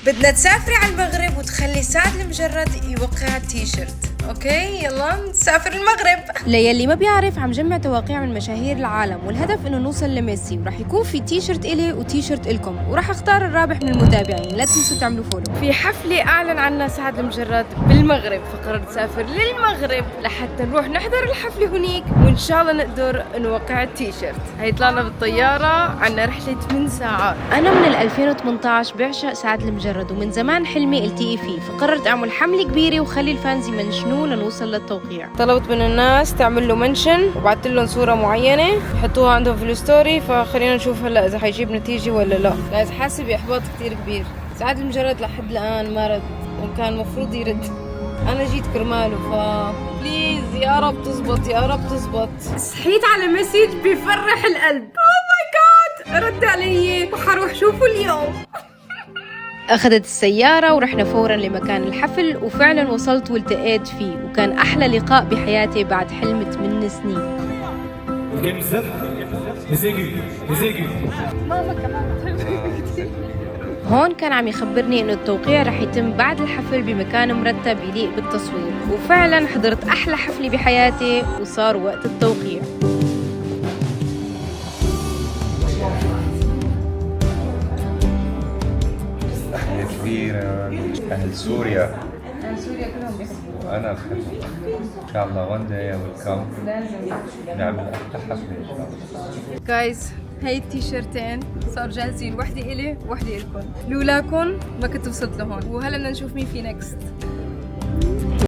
بدنا تسافري على المغرب وتخلي سعد المجرد يوقع التيشيرت. اوكي يلا نسافر المغرب. ليلي ما بيعرف، عم جمع توقيع من مشاهير العالم، والهدف انه نوصل لميسي، وراح يكون في تيشيرت الي وتيشيرت الكم، وراح اختار الرابح من المتابعين. لا تنسوا تعملوا فولو. في حفلة اعلن عنها سعد المجرد بالمغرب، فقررت اسافر للمغرب لحتى نروح نحضر الحفلة هنيك، وان شاء الله نقدر نوقع التيشيرت. هيطلعنا بالطيارة، عنا رحلة 8 ساعات. انا من 2018 بعشق سعد المجرد، ومن زمان حلمي التقي فيه، فقررت اعمل حملة كبيرة وخلي الفانز يمنشنوه لنوصل للتوقيع. طلبت من الناس تعمل له منشن وبعثت لهم صورة معينة يحطوها عندهم في الستوري، فخلينا نشوف هلا اذا حيجيب نتيجة ولا لا. جايز حاسس بإحباط كتير كبير. سعد المجرد لحد الآن ما رد، وكان المفروض يرد. أنا جيت كرماله، بليز يا رب تزبط يا رب تزبط. صحيت على مسج بيفرح القلب. اوه ماي جاد، رد علي وحروح شوفه اليوم. أخذت السيارة ورحنا فورا لمكان الحفل، وفعلا وصلت والتقيت فيه، وكان أحلى لقاء بحياتي بعد حلم 8 سنين. هون كان عم يخبرني إنه التوقيع رح يتم بعد الحفل بمكان مرتب يليق بالتصوير، وفعلا حضرت أحلى حفلة بحياتي وصار وقت التوقيع. كبيرة أهل سوريا. أهل سوريا كلهم بيحبوا. أنا بحبهم إن شاء الله. وان داي ويلكم نعمل أحلى حفلة إن شاء الله. جايز هاي التيشيرتين صار جاهزين، وحدة إلي وحدة إلكم، لولاكم ما كنت وصلت لهون. وهلا بدنا نشوف مين في نكست.